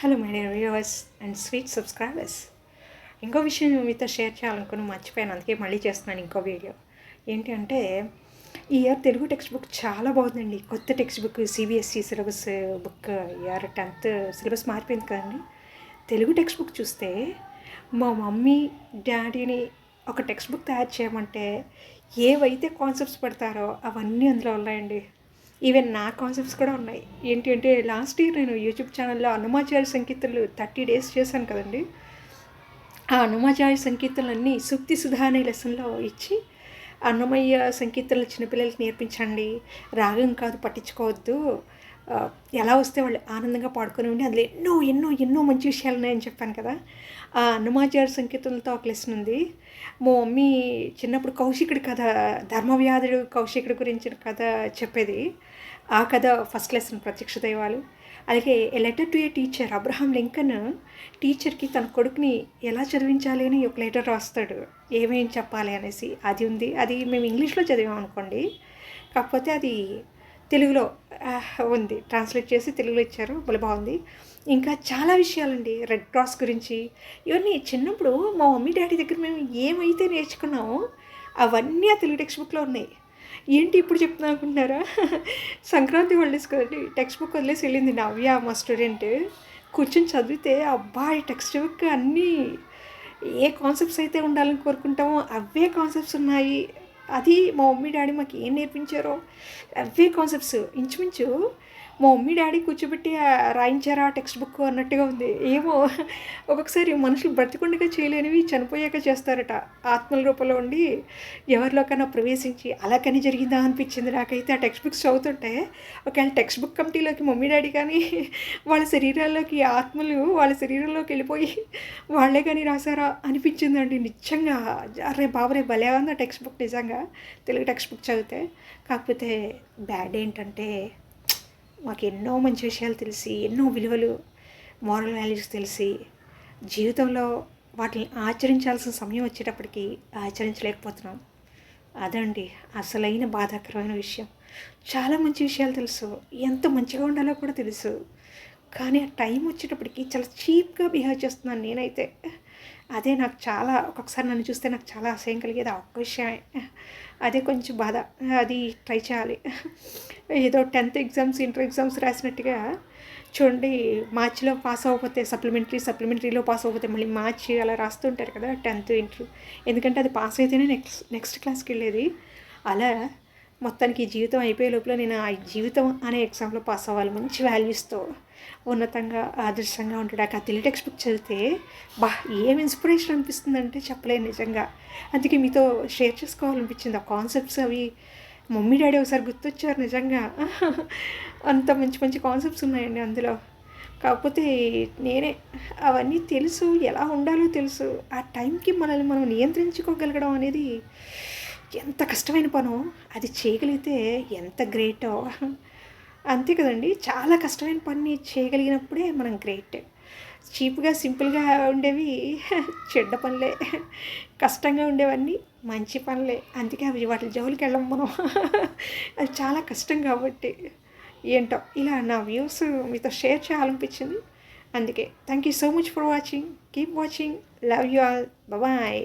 Hello my dear viewers and sweet subscribers. ఇంకో విషయం మీతో షేర్ చేయాలనుకుని మర్చిపోయాను, అందుకే మళ్ళీ చేస్తున్నాను ఇంకో వీడియో. ఏంటి అంటే, ఈ ఇయర్ తెలుగు టెక్స్ట్ బుక్ చాలా బాగుందండి. కొత్త text book CBSE syllabus book. Year 10th syllabus మారిపోయింది కదండి. తెలుగు టెక్స్ట్ బుక్ చూస్తే మా మమ్మీ డాడీని ఒక టెక్స్ట్ బుక్ తయారు చేయమంటే ఏవైతే కాన్సెప్ట్స్ పెడతారో అవన్నీ అందులో ఉన్నాయండి. ఈవెన్ నా కాన్సెప్ట్స్ కూడా ఉన్నాయి. ఏంటి అంటే, లాస్ట్ ఇయర్ నేను యూట్యూబ్ ఛానల్లో అన్నమాచార్య సంకీర్తనలు 30 days చేశాను కదండి. ఆ అన్నమాచార్య సంకీర్తనలన్నీ సూక్తి సుధా అనే లెసన్లో ఇచ్చి, అన్నమయ్య సంకీర్తనలు చిన్నపిల్లలకి నేర్పించండి, రాగం కాదు పట్టించుకోవద్దు, ఎలా వస్తే వాళ్ళు ఆనందంగా పాడుకొని ఉండి అందులో ఎన్నో ఎన్నో ఎన్నో మంచి విషయాలు ఉన్నాయని చెప్పాను కదా. ఆ అన్నమాచార్య సంకీర్తనలతో ఒక లెసన్ ఉంది. మా మమ్మీ చిన్నప్పుడు కౌశికుడి కథ, ధర్మవ్యాధుడు కౌశికుడి గురించిన కథ చెప్పేది. ఆ కథ ఫస్ట్ లెసన్ ప్రత్యక్ష దైవాలు. అలాగే a letter to a teacher, Abraham Lincoln టీచర్కి తన కొడుకుని ఎలా చదివించాలి అని ఒక లెటర్ రాస్తాడు, ఏమేం చెప్పాలి అనేసి. అది ఉంది. అది మేము ఇంగ్లీష్లో చదివాం అనుకోండి, కాకపోతే అది తెలుగులో ఉంది, ట్రాన్స్లేట్ చేసి తెలుగులో ఇచ్చారు, భలే బాగుంది. ఇంకా చాలా విషయాలండి, రెడ్ క్రాస్ గురించి. ఇవన్నీ చిన్నప్పుడు మా మమ్మీ డాడీ దగ్గర మేము ఏమైతే నేర్చుకున్నామో అవన్నీ ఆ తెలుగు టెక్స్ట్ బుక్లో ఉన్నాయి. ఏంటి ఇప్పుడు చెప్తున్నా అనుకుంటున్నారా? సంక్రాంతి హాలిడేస్ కదండి, టెక్స్ట్ బుక్ వదిలేసి వెళ్ళింది నవ్య, మా స్టూడెంట్. కూర్చొని చదివితే అబ్బా ఈ టెక్స్ట్ బుక్ అన్నీ ఏ కాన్సెప్ట్స్ అయితే ఉండాలని కోరుకుంటామో అవే కాన్సెప్ట్స్ ఉన్నాయి. అది మా మమ్మీ డాడీ మాకు ఏం నేర్పించారో అవే కాన్సెప్ట్స్. ఇంచుమించు మా మమ్మీ డాడీ కూర్చోబెట్టి రాయించారా టెక్స్ట్ బుక్ అన్నట్టుగా ఉంది. ఏమో ఒక్కొక్కసారి మనుషులు బ్రతికుండగా చేయలేనివి చనిపోయాక చేస్తారట. ఆత్మల రూపంలో ఉండి ఎవరిలోకైనా ప్రవేశించి అలాగని జరిగిందా అనిపించింది నాకైతే ఆ టెక్స్ట్ బుక్స్ చదువుతుంటే. ఒకవేళ టెక్స్ట్ బుక్ కమిటీలోకి మమ్మీ డాడీ కానీ వాళ్ళ శరీరాల్లోకి ఆత్మలు వాళ్ళ శరీరంలోకి వెళ్ళిపోయి వాళ్ళే కానీ రాసారా అనిపించిందండి నిజంగా. అరే బాబరే భలే ఉంది ఆ టెక్స్ట్ బుక్ నిజంగా, తెలుగు టెక్స్ట్ బుక్ చదివితే. కాకపోతే బ్యాడ్ ఏంటంటే, మాకు ఎన్నో మంచి విషయాలు తెలిసి, ఎన్నో విలువలు, మోరల్ వాల్యూస్ తెలిసి, జీవితంలో వాటిని ఆచరించాల్సిన సమయం వచ్చేటప్పటికి ఆచరించలేకపోతున్నాం. అదండి అసలైన బాధాకరమైన విషయం. చాలా మంచి విషయాలు తెలుసు, ఎంత మంచిగా ఉండాలో కూడా తెలుసు, కానీ ఆ టైం వచ్చేటప్పటికి చాలా చీప్గా బిహేవ్ చేస్తున్నాను నేనైతే. అదే నాకు చాలా, ఒక్కొక్కసారి నన్ను చూస్తే నాకు చాలా అసహ్యం కలిగేది ఆ ఒక్క విషయమే. అదే కొంచెం బాధ. అది ట్రై చేయాలి. ఏదో 10th ఎగ్జామ్స్, ఇంటర్ ఎగ్జామ్స్ రాసినట్టుగా చూడండి, మార్చిలో పాస్ అవ్వకపోతే సప్లిమెంటరీలో పాస్ అవ్వకపోతే మళ్ళీ మార్చి అలా రాస్తుంటారు కదా 10th ఇంటర్. ఎందుకంటే అది పాస్ అయితేనే నెక్స్ట్ క్లాస్కి వెళ్ళేది. అలా మొత్తానికి జీవితం అయిపోయే లోపల నేను ఆ జీవితం అనే ఎగ్జామ్లో పాస్ అవ్వాలి, మంచి వాల్యూస్తో, ఉన్నతంగా ఆదర్శంగా ఉండడానికి ఆ తెలుగు టెక్స్ట్ బుక్ చదివితే ఏం ఇన్స్పిరేషన్ అనిపిస్తుందంటే చెప్పలేను నిజంగా. అందుకే మీతో షేర్ చేసుకోవాలనిపించింది. ఆ కాన్సెప్ట్స్ అవి మమ్మీ డాడీ ఒకసారి గుర్తొచ్చారు నిజంగా. అంత మంచి మంచి కాన్సెప్ట్స్ ఉన్నాయండి అందులో. కాకపోతే నేనే అవన్నీ తెలుసు, ఎలా ఉండాలో తెలుసు, ఆ టైంకి మనల్ని మనం నియంత్రించుకోగలగడం అనేది ఎంత కష్టమైన పనో, అది చేయగలిగితే ఎంత గ్రేటో. అంతే కదండి, చాలా కష్టమైన పని చేయగలిగినప్పుడే మనం గ్రేట్. చీప్గా సింపుల్గా ఉండేవి చెడ్డ పనులే, కష్టంగా ఉండేవన్నీ మంచి పనులే. అందుకే అవి వాటి జోలికి వెళ్ళం మనం. అది చాలా కష్టం కాబట్టి. ఏంటో ఇలా నా వ్యూస్ మీతో షేర్ చేయాలనిపించింది. అందుకే thank you so much for watching. Keep watching. Love you all. Bye.